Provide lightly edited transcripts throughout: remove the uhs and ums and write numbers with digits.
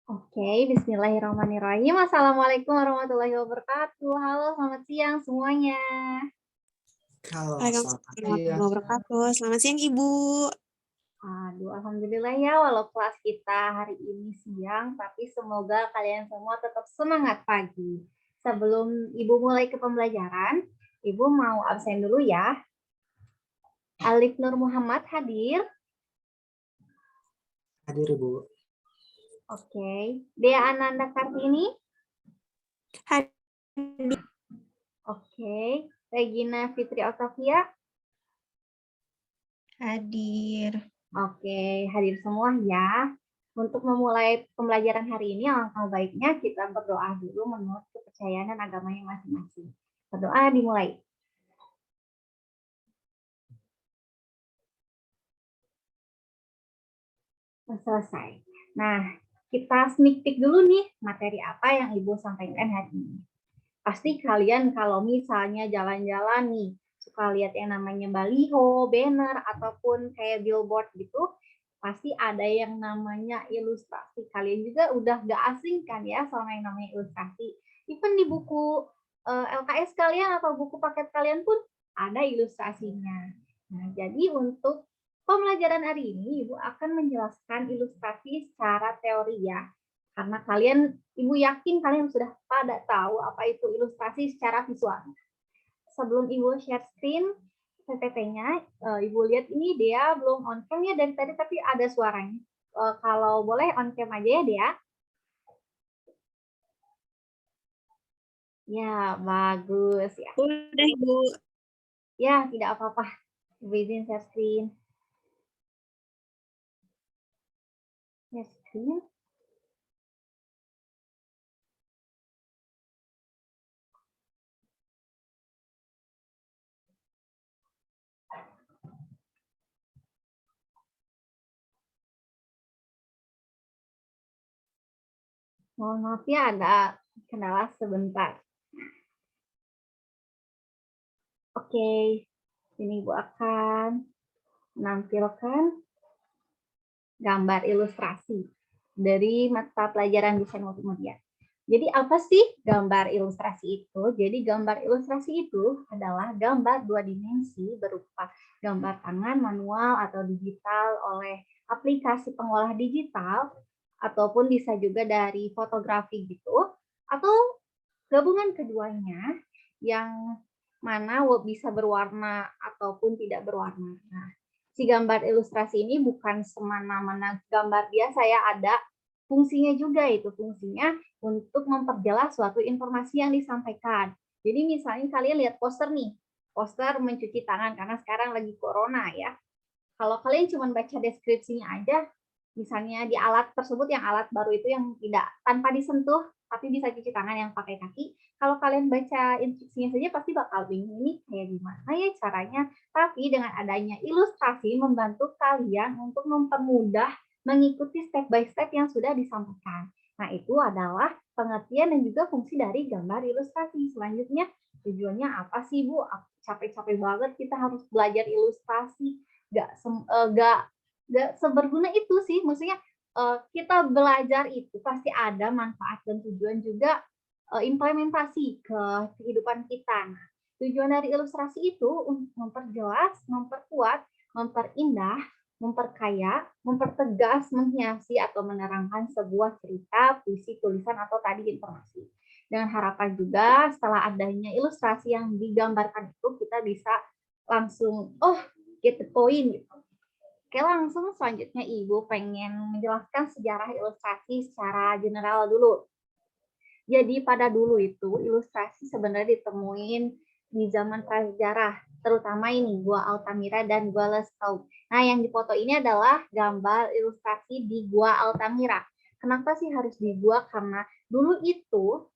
Oke, bismillahirrahmanirrahim. Assalamualaikum warahmatullahi wabarakatuh. Halo, selamat siang semuanya. Halo, Waalaikumsalam selamat siang. warahmatullahi wabarakatuh. Selamat siang, Ibu. Aduh, alhamdulillah ya, walau kelas kita hari ini siang, tapi semoga kalian semua tetap semangat pagi. Sebelum Ibu mulai ke pembelajaran, Ibu mau absen dulu ya. Alif Nur Muhammad hadir. Hadir, Ibu. Oke. Dea Ananda Kartini. Hadir. Oke. Regina Fitri Octavia. Hadir. Oke, hadir semua ya. Untuk memulai pembelajaran hari ini, alangkah baiknya kita berdoa dulu menurut kepercayaan dan agamanya masing-masing. Berdoa dimulai. Selesai. Nah, kita sneak peek dulu nih materi apa yang Ibu sampaikan hari ini. Pasti kalian kalau misalnya jalan-jalan nih, suka lihat yang namanya baliho, banner, ataupun kayak billboard gitu, pasti ada yang namanya ilustrasi. Kalian juga udah gak asing kan ya sama yang namanya ilustrasi. Even di buku LKS kalian atau buku paket kalian pun ada ilustrasinya. Nah, jadi untuk pembelajaran hari ini, Ibu akan menjelaskan ilustrasi secara teori ya. Karena kalian, Ibu yakin kalian sudah pada tahu apa itu ilustrasi secara visual. Sebelum Ibu share screen PPT-nya, Ibu lihat ini dia belum on cam ya dari tadi, tapi ada suaranya. Kalau boleh on cam aja ya dia. Ya, bagus ya. Udah, Ibu. Ya, tidak apa-apa. Ibu izin share screen. Share screen. Mohon maaf ya, ada kendala sebentar. Oke, ini Ibu akan menampilkan gambar ilustrasi dari mata pelajaran desain multimedia. Jadi apa sih gambar ilustrasi itu? Jadi gambar ilustrasi itu adalah gambar dua dimensi berupa gambar tangan manual atau digital oleh aplikasi pengolah digital, ataupun bisa juga dari fotografi gitu, atau gabungan keduanya yang mana bisa berwarna ataupun tidak berwarna. Nah, si gambar ilustrasi ini bukan semena-mena gambar biasa ya, ada fungsinya juga, itu fungsinya untuk memperjelas suatu informasi yang disampaikan. Jadi misalnya kalian lihat poster nih, poster mencuci tangan karena sekarang lagi corona ya. Kalau kalian cuma baca deskripsinya aja, misalnya di alat tersebut yang alat baru itu yang tidak tanpa disentuh tapi bisa cuci tangan yang pakai kaki, kalau kalian baca instruksinya saja pasti bakal bingung ini kayak gimana ya caranya. Tapi dengan adanya ilustrasi membantu kalian untuk mempermudah mengikuti step by step yang sudah disampaikan. Nah, itu adalah pengertian dan juga fungsi dari gambar ilustrasi. Selanjutnya, tujuannya apa sih, Bu? Capek-capek banget kita harus belajar ilustrasi. Nggak seberguna itu sih, maksudnya kita belajar itu pasti ada manfaat dan tujuan juga implementasi ke kehidupan kita. Nah, tujuan dari ilustrasi itu untuk memperjelas, memperkuat, memperindah, memperkaya, mempertegas, menghiasi atau menerangkan sebuah cerita, puisi, tulisan atau tadi informasi. Dengan harapan juga setelah adanya ilustrasi yang digambarkan itu kita bisa langsung get the point gitu. Oke, langsung selanjutnya Ibu pengen menjelaskan sejarah ilustrasi secara general dulu. Jadi pada dulu itu ilustrasi sebenarnya ditemuin di zaman prasejarah, terutama ini Gua Altamira dan Gua Lascaux. Nah, yang dipoto ini adalah gambar ilustrasi di Gua Altamira. Kenapa sih harus di gua? Karena dulu itu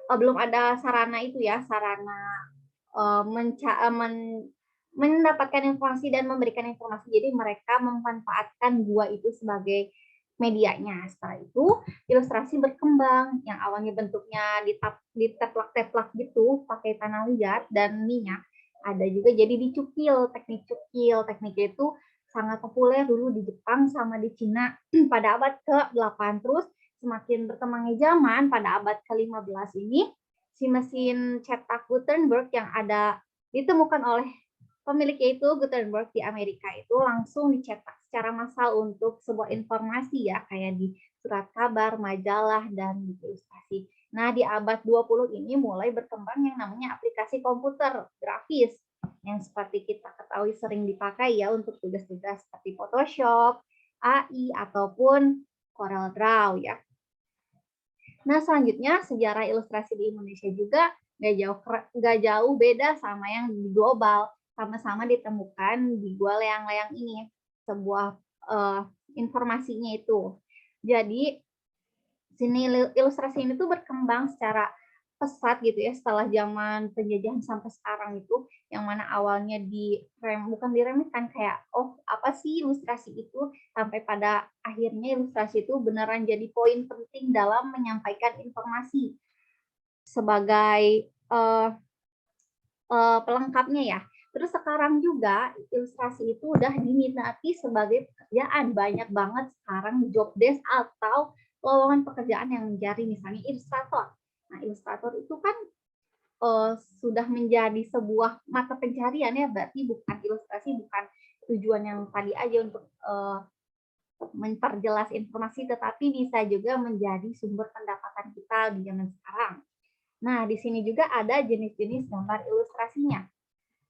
belum ada sarana itu ya, sarana mendapatkan informasi dan memberikan informasi. Jadi mereka memanfaatkan gua itu sebagai medianya. Setelah itu ilustrasi berkembang yang awalnya bentuknya diteplak-teplak gitu pakai tanah liat dan minyak. Ada juga jadi dicukil, teknik cukil. Teknik itu sangat populer dulu di Jepang sama di Cina pada abad ke-8. Terus semakin berkembangnya zaman pada abad ke-15 ini, si mesin cetak Gutenberg yang ada ditemukan oleh pemiliknya itu Gutenberg di Amerika itu langsung dicetak secara massal untuk sebuah informasi ya, kayak di surat kabar, majalah, dan ilustrasi. Nah, di abad 20 ini mulai berkembang yang namanya aplikasi komputer grafis yang seperti kita ketahui sering dipakai ya untuk tugas-tugas seperti Photoshop, AI, ataupun Corel Draw ya. Nah, selanjutnya sejarah ilustrasi di Indonesia juga nggak jauh beda sama yang di global. Sama-sama ditemukan di Gua Leang-Leang ini, sebuah informasinya itu. Jadi, seni ilustrasi ini tuh berkembang secara pesat gitu ya setelah zaman penjajahan sampai sekarang itu, yang mana awalnya bukan diremehkan kayak apa sih ilustrasi itu, sampai pada akhirnya ilustrasi itu beneran jadi poin penting dalam menyampaikan informasi sebagai pelengkapnya ya. Terus sekarang juga ilustrasi itu udah diminati sebagai pekerjaan, banyak banget sekarang job desk atau lowongan pekerjaan yang mencari misalnya ilustrator. Nah, ilustrator itu kan sudah menjadi sebuah mata pencarian ya, berarti bukan ilustrasi, bukan tujuan yang tadi aja untuk memperjelas informasi, tetapi bisa juga menjadi sumber pendapatan kita di zaman sekarang. Nah, di sini juga ada jenis-jenis gambar ilustrasinya.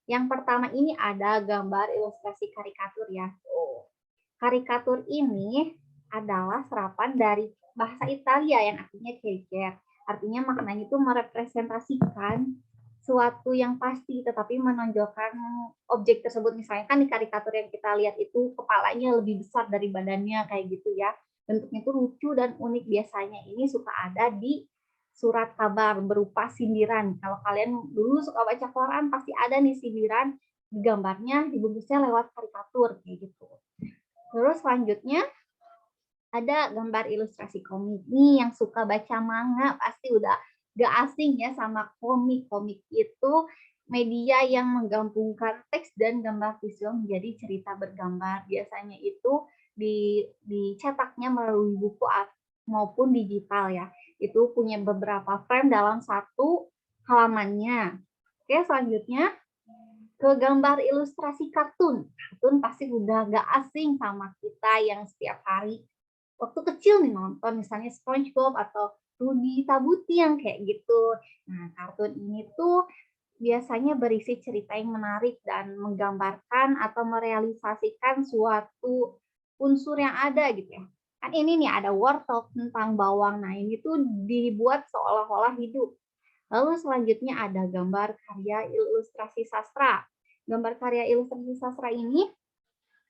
Yang pertama ini ada gambar ilustrasi karikatur ya. Karikatur ini adalah serapan dari bahasa Italia yang artinya caricature. Artinya maknanya itu merepresentasikan suatu yang pasti tetapi menonjolkan objek tersebut. Misalnya kan di karikatur yang kita lihat itu kepalanya lebih besar dari badannya kayak gitu ya. Bentuknya itu lucu dan unik, biasanya ini suka ada di surat kabar berupa sindiran. Kalau kalian dulu suka baca koran pasti ada nih sindiran, gambarnya dibungkusnya lewat karikatur kayak gitu. Terus selanjutnya ada gambar ilustrasi komik. Nih yang suka baca manga pasti udah gak asing ya sama komik. Komik itu media yang menggabungkan teks dan gambar visual menjadi cerita bergambar. Biasanya itu dicetaknya melalui buku maupun digital ya. Itu punya beberapa frame dalam satu halamannya. Oke, selanjutnya ke gambar ilustrasi kartun. Kartun pasti udah gak asing sama kita yang setiap hari waktu kecil nih nonton misalnya SpongeBob atau Rudy Tabuti yang kayak gitu. Nah, kartun ini tuh biasanya berisi cerita yang menarik dan menggambarkan atau merealisasikan suatu unsur yang ada gitu ya. Kan ini nih ada wortel tentang bawang. Nah, ini tuh dibuat seolah-olah hidup. Lalu selanjutnya ada gambar karya ilustrasi sastra. Gambar karya ilustrasi sastra ini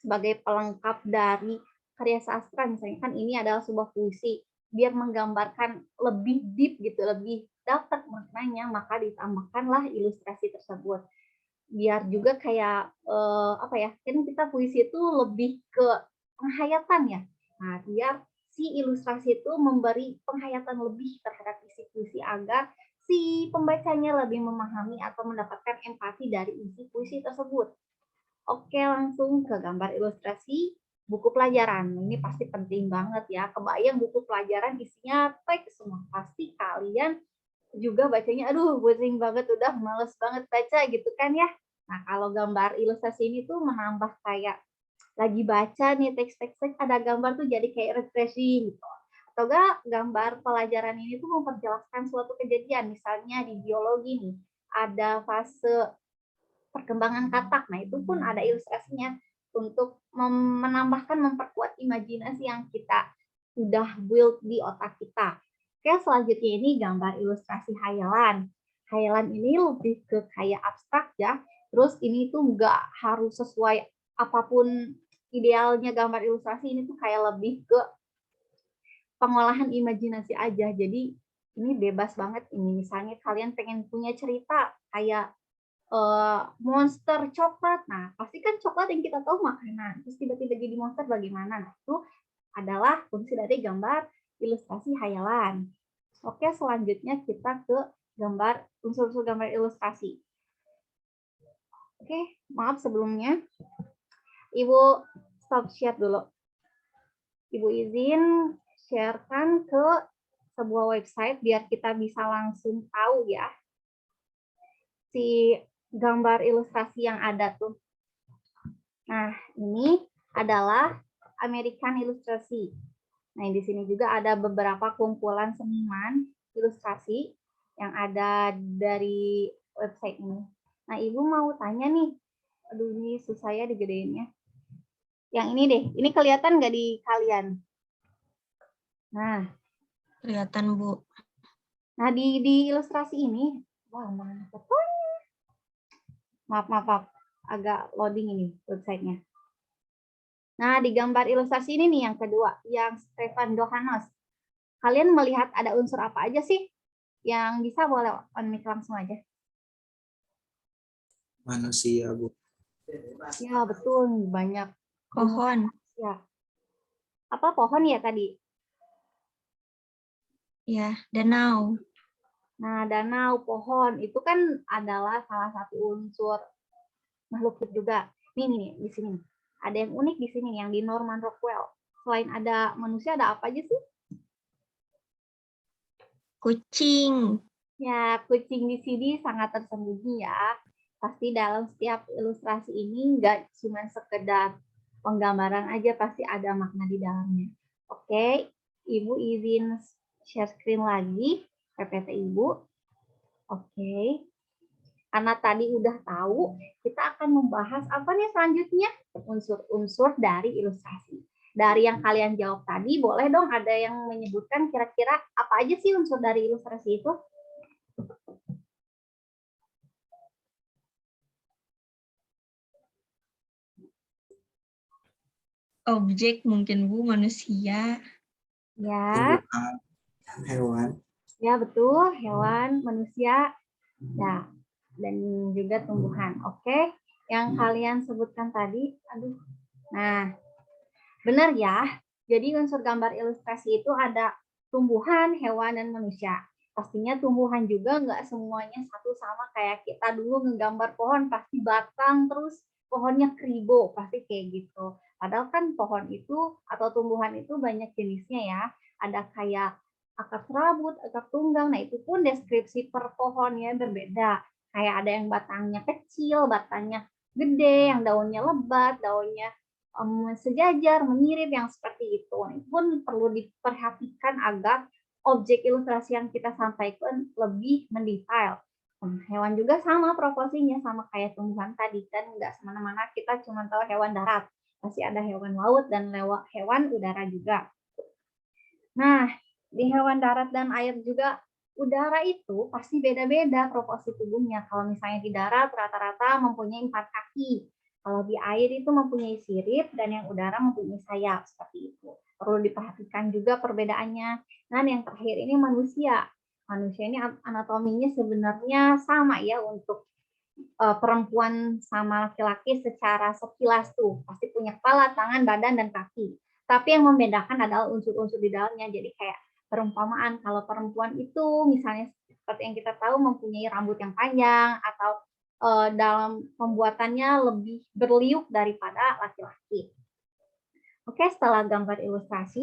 sebagai pelengkap dari karya sastra, misalnya kan ini adalah sebuah puisi, biar menggambarkan lebih deep gitu, lebih dapat maknanya, maka ditambahkanlah ilustrasi tersebut. Biar juga kayak apa ya, kan kita puisi itu lebih ke penghayatan ya. Nah, biar si ilustrasi itu memberi penghayatan lebih terhadap isi puisi agar si pembacanya lebih memahami atau mendapatkan empati dari isi puisi tersebut. Oke, langsung ke gambar ilustrasi buku pelajaran. Ini pasti penting banget ya. Kebayang buku pelajaran isinya teks semua. Pasti kalian juga bacanya, aduh boring banget, udah males banget baca gitu kan ya. Nah, kalau gambar ilustrasi ini tuh menambah kayak lagi baca nih teks-teks, ada gambar tuh jadi kayak refreshing gitu. Atau enggak gambar pelajaran ini tuh memperjelaskan suatu kejadian. Misalnya di biologi nih, ada fase perkembangan katak. Nah, itu pun ada ilustrasinya untuk menambahkan, memperkuat imajinasi yang kita sudah build di otak kita. Oke, selanjutnya ini gambar ilustrasi hayalan. Hayalan ini lebih ke kayak abstrak ya. Terus ini tuh nggak harus sesuai apapun idealnya gambar ilustrasi, ini tuh kayak lebih ke pengolahan imajinasi aja. Jadi ini bebas banget ini. Misalnya kalian pengen punya cerita kayak monster coklat. Nah, pasti kan coklat yang kita tahu makanan. Terus tiba-tiba jadi monster bagaimana? Nah, itu adalah fungsi dari gambar ilustrasi hayalan. Oke, selanjutnya kita ke gambar unsur-unsur gambar ilustrasi. Oke, maaf sebelumnya. Ibu stop share dulu. Ibu izin sharekan ke sebuah website biar kita bisa langsung tahu ya si gambar ilustrasi yang ada tuh. Nah, ini adalah American Ilustrasi. Nah, di sini juga ada beberapa kumpulan seniman ilustrasi yang ada dari website ini. Nah, Ibu mau tanya nih, aduh ini susah ya digedeinnya. Yang ini deh, ini kelihatan nggak di kalian? Nah, Kelihatan, Bu. nah di ilustrasi ini, wah mana fotonya? Maaf, agak loading ini websitenya. Nah, di gambar ilustrasi ini nih yang kedua, yang Stefan Dohanos. Kalian melihat ada unsur apa aja sih? Yang bisa boleh on mic langsung aja. Manusia, Bu. Ya, betul. Banyak. Pohon. Ya. Apa pohon ya tadi? Ya, danau. Nah, danau, pohon, itu kan adalah salah satu unsur makhluk hidup juga. Nih, di sini. Ada yang unik di sini, yang di Norman Rockwell. Selain ada manusia, ada apa aja sih? Kucing. Ya, kucing di sini sangat tersembunyi ya. Pasti dalam setiap ilustrasi ini nggak cuma sekedar penggambaran aja, pasti ada makna di dalamnya. Oke, Ibu izin share screen lagi, PPT Ibu. Oke, karena tadi udah tahu, kita akan membahas apa nih selanjutnya? Unsur-unsur dari ilustrasi. Dari yang kalian jawab tadi, boleh dong ada yang menyebutkan kira-kira apa aja sih unsur dari ilustrasi itu? Objek mungkin, Bu, manusia. Ya, Tumbuhan, hewan. ya betul, hewan, manusia, ya, dan juga tumbuhan. Oke, yang kalian sebutkan tadi, aduh. Nah, benar ya. Jadi unsur gambar ilustrasi itu ada tumbuhan, hewan, dan manusia. Pastinya tumbuhan juga nggak semuanya satu sama kayak kita dulu ngegambar pohon pasti batang terus pohonnya kribo pasti kayak gitu. Padahal kan pohon itu atau tumbuhan itu banyak jenisnya ya. Ada kayak akar serabut, akar tunggang. Nah itu pun deskripsi per pohonnya berbeda. Kayak ada yang batangnya kecil, batangnya gede, yang daunnya lebat, daunnya sejajar, menyirit yang seperti itu. Ini pun perlu diperhatikan agar objek ilustrasi yang kita sampaikan lebih mendetail. Hewan juga sama proporsinya, sama kayak tumbuhan tadi kan, nggak semena-mana kita cuma tahu hewan darat, pasti ada hewan laut dan hewan udara juga. Nah, di hewan darat dan air juga udara itu pasti beda-beda proporsi tubuhnya. Kalau misalnya di darat rata-rata mempunyai 4 kaki. Kalau di air itu mempunyai sirip dan yang udara mempunyai sayap seperti itu. Perlu diperhatikan juga perbedaannya. Dan yang terakhir ini manusia. Manusia ini anatominya sebenarnya sama ya untuk perempuan sama laki-laki secara sekilas tuh. Pasti punya kepala, tangan, badan, dan kaki. Tapi yang membedakan adalah unsur-unsur di dalamnya. Jadi kayak perumpamaan kalau perempuan itu misalnya seperti yang kita tahu mempunyai rambut yang panjang atau dalam pembuatannya lebih berliuk daripada laki-laki. Oke, setelah gambar ilustrasi,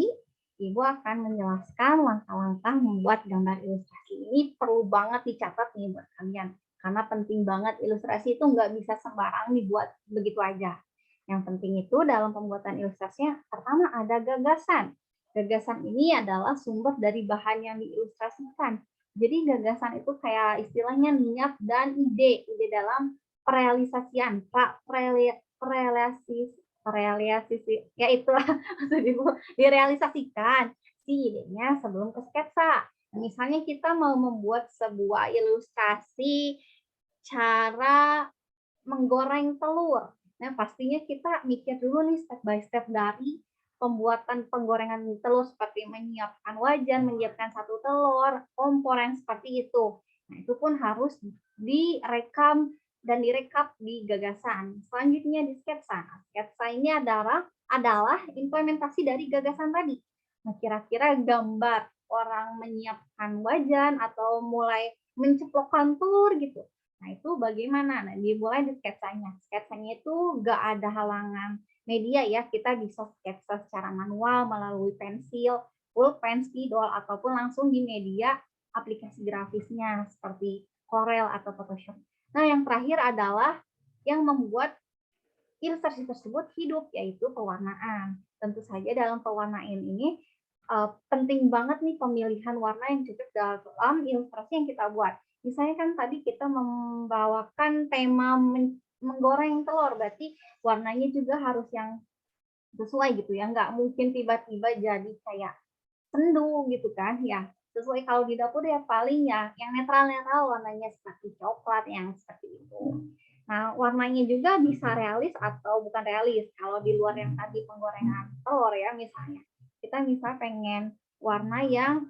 Ibu akan menjelaskan langkah-langkah membuat gambar ilustrasi. Ini perlu banget dicatat nih buat kalian. Karena penting banget ilustrasi itu nggak bisa sembarang dibuat begitu aja. Yang penting itu dalam pembuatan ilustrasinya, pertama ada gagasan. Gagasan ini adalah sumber dari bahan yang diilustrasikan. Jadi gagasan itu kayak istilahnya niat dan ide dalam perealisasian, ya itulah direalisasikan si idenya sebelum ke sketsa. Misalnya kita mau membuat sebuah ilustrasi cara menggoreng telur. Nah, pastinya kita mikir dulu nih step by step dari pembuatan penggorengan telur seperti menyiapkan wajan, menyiapkan satu telur, kompor yang seperti itu. Nah, itu pun harus direkam dan direkap di gagasan. Selanjutnya di sketsa. Sketsa ini adalah implementasi dari gagasan tadi. Nah, kira-kira gambar orang menyiapkan wajan atau mulai menceplokkan telur gitu. Nah, itu bagaimana? Nah, dimulai di sketsanya. Sketsanya itu nggak ada halangan media ya, kita bisa sketsa secara manual melalui pensil, pulpen, spidol, ataupun langsung di media aplikasi grafisnya seperti Corel atau Photoshop. Nah, yang terakhir adalah yang membuat ilustrasi tersebut hidup, yaitu pewarnaan. Tentu saja dalam pewarnaan ini penting banget nih pemilihan warna yang cocok dalam ilustrasi yang kita buat. Misalnya kan tadi kita membawakan tema menggoreng telur, berarti warnanya juga harus yang sesuai gitu ya, nggak mungkin tiba-tiba jadi kayak sendu gitu kan ya. Sesuai kalau di dapur ya paling ya yang netral-netral warnanya seperti coklat yang seperti itu. Nah, warnanya juga bisa realis atau bukan realis. Kalau di luar yang tadi penggorengan telur ya misalnya, kita misal pengen warna yang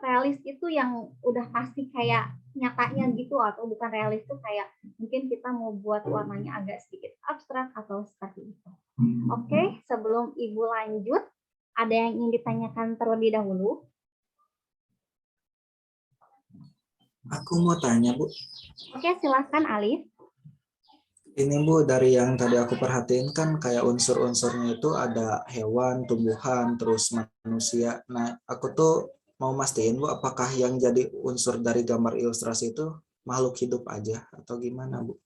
realis itu yang udah pasti kayak nyatanya gitu, atau bukan realis itu kayak mungkin kita mau buat warnanya agak sedikit abstrak atau seperti itu. Oke, sebelum Ibu lanjut, ada yang ingin ditanyakan terlebih dahulu? Aku mau tanya, Bu. Oke, silakan Alif. Ini, Bu, dari yang tadi aku perhatiin kan kayak unsur-unsurnya itu ada hewan, tumbuhan, terus manusia. Nah, aku tuh mau mastiin, Bu, apakah yang jadi unsur dari gambar ilustrasi itu makhluk hidup aja atau gimana, Bu?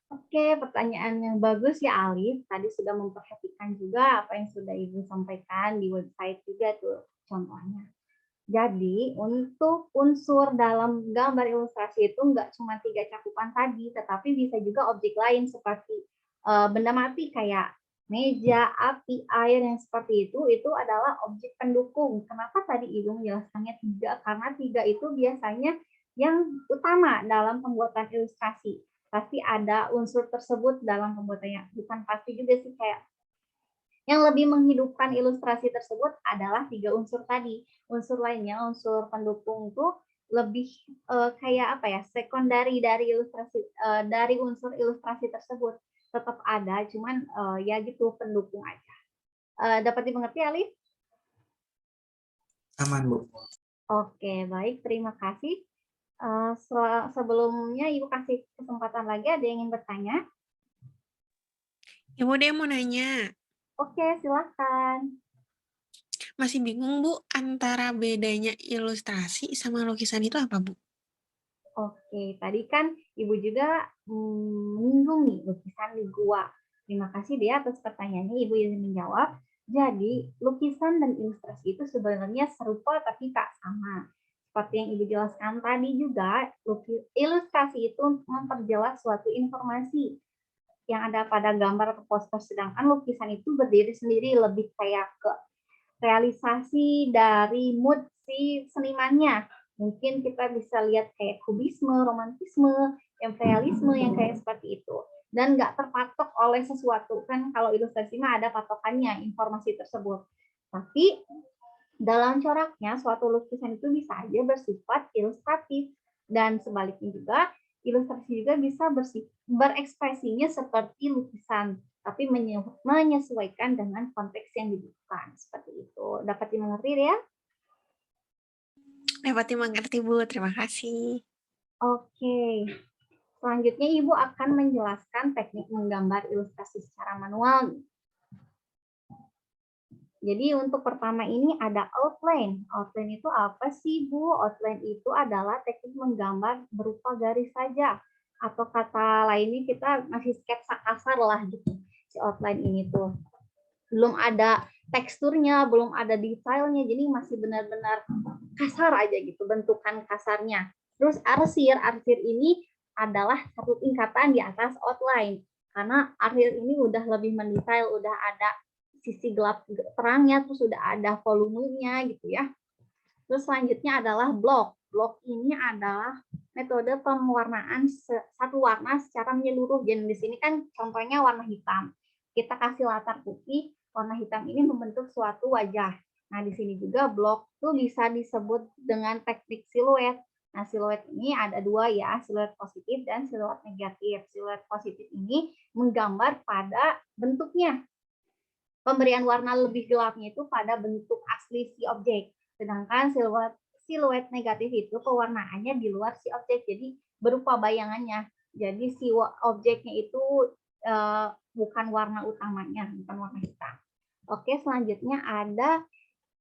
Oke, pertanyaan yang bagus ya Alif. Tadi sudah memperhatikan juga apa yang sudah Ibu sampaikan di website juga tuh contohnya. Jadi untuk unsur dalam gambar ilustrasi itu nggak cuma 3 cakupan tadi, tetapi bisa juga objek lain seperti benda mati kayak meja, api, air yang seperti itu adalah objek pendukung. Kenapa tadi Ibu menjelaskannya 3? Karena 3 itu biasanya yang utama dalam pembuatan ilustrasi. Pasti ada unsur tersebut dalam pembuatannya. Bukan pasti juga sih, kayak yang lebih menghidupkan ilustrasi tersebut adalah 3 unsur tadi. Unsur lainnya, unsur pendukung itu lebih kayak apa ya, sekundari dari ilustrasi dari unsur ilustrasi tersebut. Tetap ada, cuman ya gitu pendukung aja. Dapat dimengerti, Alif? Aman, Bu. Oke, baik, terima kasih. Sebelumnya Ibu kasih kesempatan lagi, ada yang ingin bertanya? Ibu deh mau nanya, Oke, silakan. masih bingung Bu antara bedanya ilustrasi sama lukisan itu apa Bu? Oke, tadi kan Ibu juga menyinggung nih lukisan di gua. Terima kasih deh atas pertanyaannya, Ibu yang menjawab. Jadi, lukisan dan ilustrasi itu sebenarnya serupa tapi tak sama. Seperti yang Ibu jelaskan tadi juga, ilustrasi itu memperjelas suatu informasi yang ada pada gambar atau poster, sedangkan lukisan itu berdiri sendiri, lebih kayak ke realisasi dari mood si senimannya. Mungkin kita bisa lihat kayak kubisme, romantisme, imperialisme yang kayak seperti itu. Dan nggak terpatok oleh sesuatu. Kan kalau ilustrasi mah ada patokannya, informasi tersebut. Tapi dalam coraknya, suatu lukisan itu bisa aja bersifat ilustratif. Dan sebaliknya juga, ilustrasi juga bisa berekspresinya seperti lukisan, tapi menyesuaikan dengan konteks yang dibutuhkan. Seperti itu. Dapat dimengerti ya? Dapat dimengerti Bu, terima kasih. Oke. Selanjutnya Ibu akan menjelaskan teknik menggambar ilustrasi secara manual. Jadi untuk pertama ini ada outline. Outline itu apa sih, Bu? Outline itu adalah teknik menggambar berupa garis saja. Atau kata lainnya kita masih sketsa kasar lah gitu. Si outline ini tuh. Belum ada teksturnya, belum ada detailnya. Jadi masih benar-benar kasar aja gitu, bentukan kasarnya. Terus arsir ini adalah satu tingkatan di atas outline. Karena arsir ini udah lebih mendetail, udah ada sisi gelap terangnya, terus sudah ada volumenya gitu ya. Terus selanjutnya adalah blok. Blok ini adalah metode pewarnaan satu warna secara menyeluruh. Jadi di sini kan contohnya warna hitam. Kita kasih latar putih, warna hitam ini membentuk suatu wajah. Nah, di sini juga blok itu bisa disebut dengan teknik siluet. Nah, siluet ini ada dua ya, siluet positif dan siluet negatif. Siluet positif ini menggambar pada bentuknya. Pemberian warna lebih gelapnya itu pada bentuk asli si objek. Sedangkan siluet negatif itu pewarnaannya di luar si objek, jadi berupa bayangannya. Jadi si objeknya itu bukan warna utamanya, bukan warna hitam. Oke, selanjutnya ada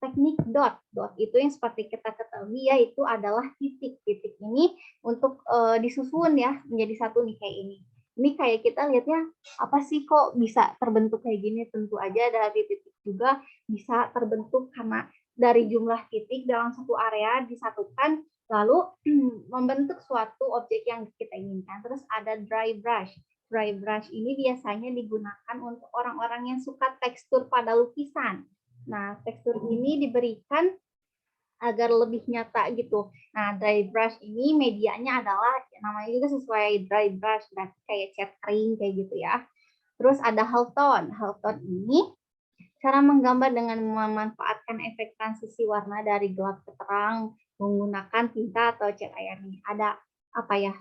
teknik dot. Dot itu yang seperti kita ketahui ya, itu adalah titik. Titik ini untuk disusun ya menjadi satu nih kayak ini. Ini kayak kita lihatnya, apa sih kok bisa terbentuk kayak gini? Tentu aja dari titik juga bisa terbentuk karena dari jumlah titik dalam satu area disatukan lalu membentuk suatu objek yang kita inginkan. Terus ada dry brush. Dry brush ini biasanya digunakan untuk orang-orang yang suka tekstur pada lukisan. Nah, tekstur ini diberikan agar lebih nyata gitu. Nah, dry brush ini medianya adalah namanya juga sesuai dry brush, berarti kayak cat kering kayak gitu ya. Terus ada halftone. Halftone ini cara menggambar dengan memanfaatkan efek transisi warna dari gelap ke terang menggunakan tinta atau cat air nih. Ada apa ya?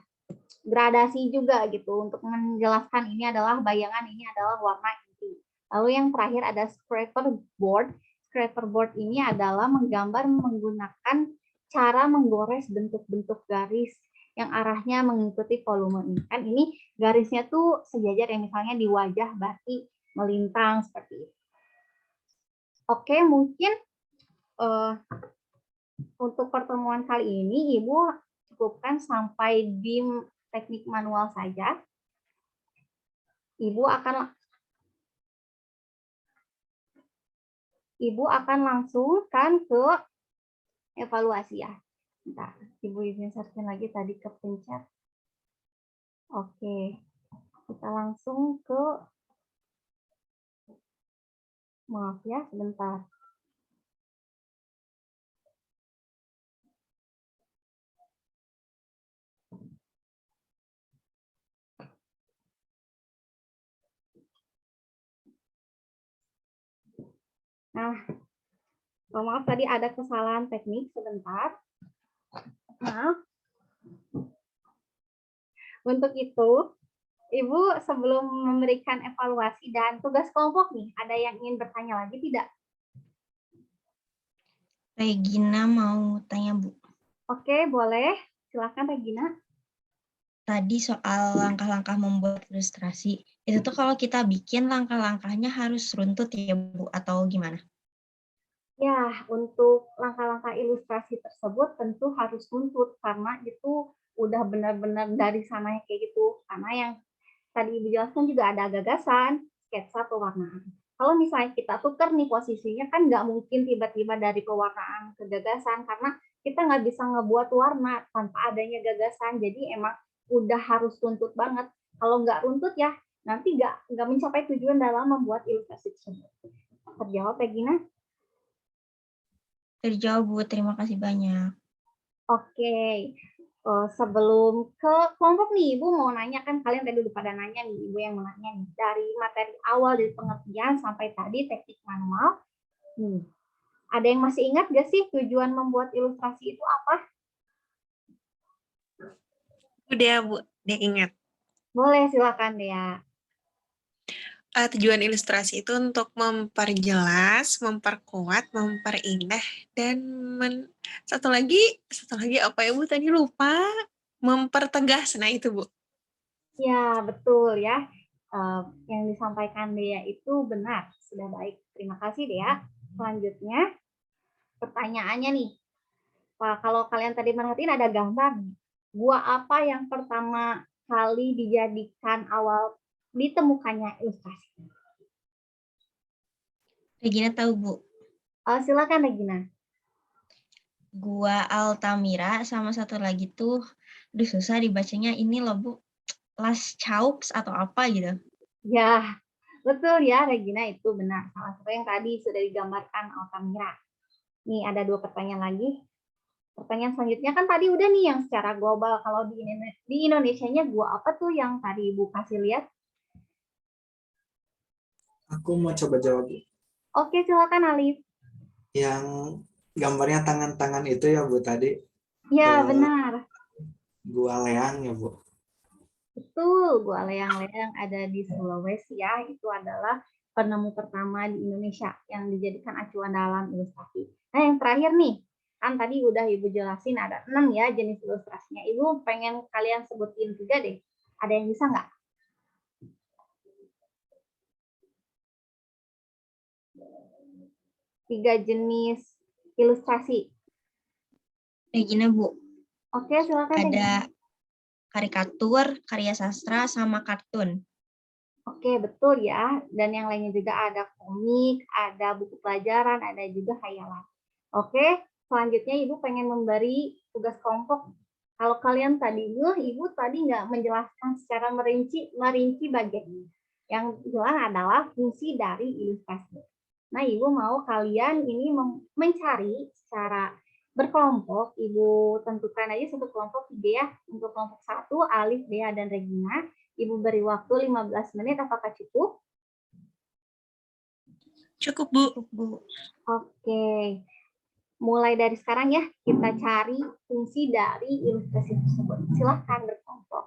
Gradasi juga gitu untuk menjelaskan ini adalah bayangan, ini adalah warna inti. Lalu yang terakhir ada scraper board. Scraper board ini adalah menggambar menggunakan cara menggores bentuk-bentuk garis yang arahnya mengikuti volume ini. Kan ini garisnya tuh sejajar ya, misalnya di wajah berarti melintang seperti itu. Oke, mungkin untuk pertemuan kali ini Ibu cukupkan sampai di teknik manual saja. Ibu akan langsung kan ke evaluasi ya. Bentar, Ibu izin searching lagi tadi kepencet. Oke, kita langsung ke, maaf ya, sebentar. Nah, maaf tadi ada kesalahan teknik sebentar. Nah, untuk itu, Ibu sebelum memberikan evaluasi dan tugas kelompok nih, ada yang ingin bertanya lagi tidak? Regina mau tanya, Bu. Oke, boleh. Silakan Regina. Tadi soal langkah-langkah membuat ilustrasi, itu tuh kalau kita bikin langkah-langkahnya harus runtut ya, Bu, atau gimana? Ya, untuk langkah-langkah ilustrasi tersebut tentu harus runtut karena itu udah benar-benar dari sananya kayak gitu. Karena yang tadi Ibu jelaskan juga ada gagasan, sketsa, pewarnaan. Kalau misalnya kita tukar nih posisinya kan nggak mungkin tiba-tiba dari pewarnaan ke gagasan karena kita nggak bisa ngebuat warna tanpa adanya gagasan. Jadi emang udah harus runtut banget. Kalau nggak runtut ya nanti nggak mencapai tujuan dalam membuat ilustrasi tersebut. Terjawab, Regina? Terjawab, Bu. Terima kasih banyak. Oke. Sebelum ke kelompok nih, Ibu mau nanya kan kalian tadi udah pada nanya nih, Ibu yang mau nanya nih. Dari materi awal dari pengertian sampai tadi teknik manual. Ada yang masih ingat gak sih tujuan membuat ilustrasi itu apa? Udah, Bu. Udah ingat. Boleh, silakan Dea. Tujuan ilustrasi itu untuk memperjelas, memperkuat, memperindah, dan satu lagi apa ya, Bu? Tadi lupa. Mempertegas. Nah, itu, Bu. Ya, betul ya. Yang disampaikan Dea itu benar. Sudah baik. Terima kasih Dea. Selanjutnya, pertanyaannya nih. Kalau kalian tadi merhatiin ada gambar nih. Gua apa yang pertama kali dijadikan awal ditemukannya ilustrasi? Regina tahu, Bu. Silakan Regina. Gua Altamira sama satu lagi tuh, susah dibacanya ini loh, Bu. Las Chaux atau apa gitu. Ya, betul ya Regina, itu benar. Salah satu yang tadi sudah digambarkan Altamira. Nih ada 2 pertanyaan lagi. Pertanyaan selanjutnya kan tadi udah nih yang secara global. Kalau di Indonesianya gua apa tuh yang tadi Ibu kasih lihat? Aku mau coba jawab. Oke, silakan Alif. Yang gambarnya tangan-tangan itu ya Bu tadi. Ya, benar. Gua Leang ya Bu. Betul, gua Leang-Leang ada di Sulawesi ya. Itu adalah penemu pertama di Indonesia yang dijadikan acuan dalam ilustrasi. Nah, yang terakhir nih, kan tadi udah Ibu jelasin ada 6 ya jenis ilustrasinya. Ibu pengen kalian sebutin juga deh. Ada yang bisa nggak? 3 jenis ilustrasi. Regina, Bu. Oke, silakan. Regina. Ada karikatur, karya sastra, sama kartun. Oke, betul ya. Dan yang lainnya juga ada komik, ada buku pelajaran, ada juga khayalan. Oke, selanjutnya Ibu pengen memberi tugas kelompok. Kalau kalian tadi, Ibu tadi nggak menjelaskan secara merinci bagian ini. Yang jelas adalah fungsi dari ilustrasi. Nah, Ibu mau kalian ini mencari secara berkelompok. Ibu tentukan aja satu kelompok 3 ya. Untuk kelompok 1, Alif, Dea, dan Regina. Ibu beri waktu 15 menit, apakah cukup? Cukup, Bu. Cukup, Bu. Oke. Mulai dari sekarang ya, kita cari fungsi dari ilustrasi tersebut. Silahkan berkelompok.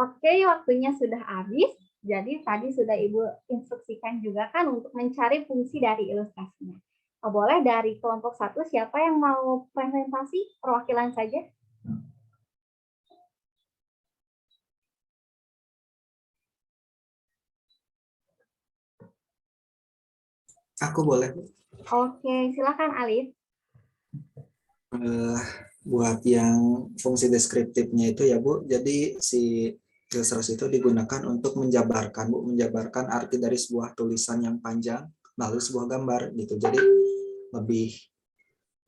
Oke, waktunya sudah habis. Jadi tadi sudah Ibu instruksikan juga kan untuk mencari fungsi dari ilustrasinya. Boleh dari kelompok 1, siapa yang mau presentasi? Perwakilan saja. Aku boleh. Oke, silakan Alif. Buat yang fungsi deskriptifnya itu ya Bu, jadi si ilustrasi itu digunakan untuk menjabarkan Bu, menjabarkan arti dari sebuah tulisan yang panjang melalui sebuah gambar gitu. Jadi lebih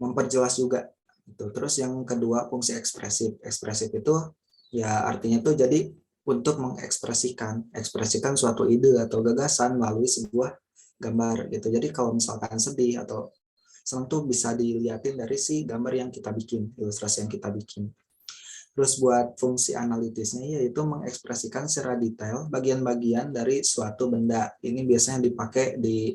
memperjelas juga gitu. Terus yang kedua fungsi ekspresif. Ekspresif itu ya artinya tuh jadi untuk mengekspresikan suatu ide atau gagasan melalui sebuah gambar gitu. Jadi kalau misalkan sedih atau senang tuh bisa dilihatin dari si gambar yang kita bikin, ilustrasi yang kita bikin. Terus buat fungsi analitisnya yaitu mengekspresikan secara detail bagian-bagian dari suatu benda. Ini biasanya dipakai di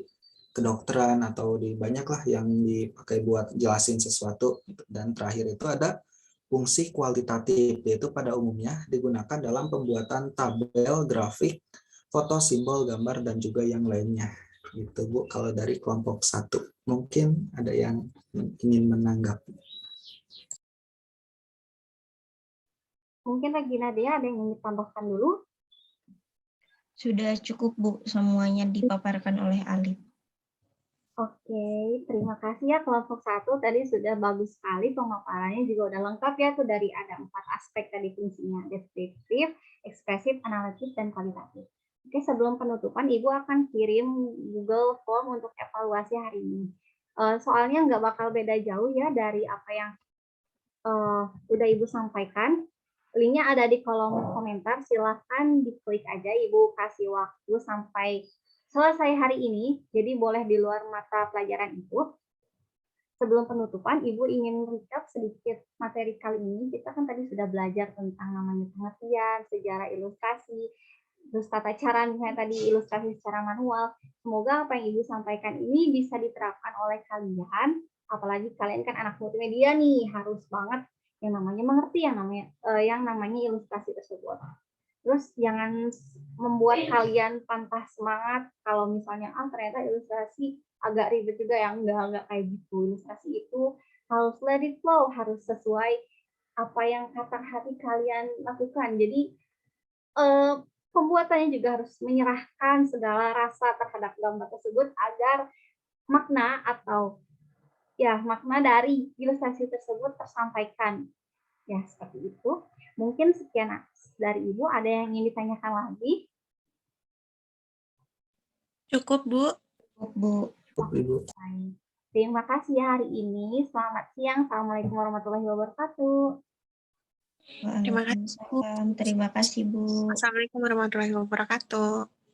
kedokteran atau di banyak lah yang dipakai buat jelasin sesuatu. Dan terakhir itu ada fungsi kualitatif, yaitu pada umumnya digunakan dalam pembuatan tabel, grafik, foto, simbol, gambar, dan juga yang lainnya. Gitu Bu, kalau dari kelompok 1. Mungkin ada yang ingin menanggapi. Mungkin Regina Dea ada yang ingin ditambahkan dulu? Sudah cukup, Bu. Semuanya dipaparkan oleh Alif. Oke, terima kasih ya kelompok 1. Tadi sudah bagus sekali pemaparannya, juga udah lengkap ya tuh, dari ada 4 aspek tadi fungsinya, deskriptif, ekspresif, analitis, dan kualitatif. Oke, sebelum penutupan Ibu akan kirim Google Form untuk evaluasi hari ini. Soalnya nggak bakal beda jauh ya dari apa yang udah Ibu sampaikan. Linknya ada di kolom komentar, silahkan diklik aja. Ibu kasih waktu sampai selesai hari ini, jadi boleh di luar mata pelajaran itu. Sebelum penutupan, Ibu ingin recap sedikit materi kali ini. Kita kan tadi sudah belajar tentang namanya pengertian, sejarah ilustrasi, terus tata cara misalnya tadi ilustrasi secara manual. Semoga apa yang Ibu sampaikan ini bisa diterapkan oleh kalian, apalagi kalian kan anak multimedia nih, harus banget yang namanya mengerti yang namanya ilustrasi tersebut. Terus jangan membuat kalian patah semangat kalau misalnya ternyata ilustrasi agak ribet juga, yang enggak kayak gitu. Ilustrasi itu harus let it flow, harus sesuai apa yang kata hati kalian lakukan. Jadi pembuatannya juga harus menyerahkan segala rasa terhadap gambar tersebut agar makna atau makna dari ilustrasi tersebut tersampaikan. Ya, seperti itu. Mungkin sekian dari Ibu. Ada yang ingin ditanyakan lagi? Cukup, Bu. Cukup, Bu. Ibu. Terima kasih ya hari ini. Selamat siang. Assalamualaikum warahmatullahi wabarakatuh. Terima kasih, Bu. Waalaikumsalam. Terima kasih, Bu. Assalamualaikum warahmatullahi wabarakatuh.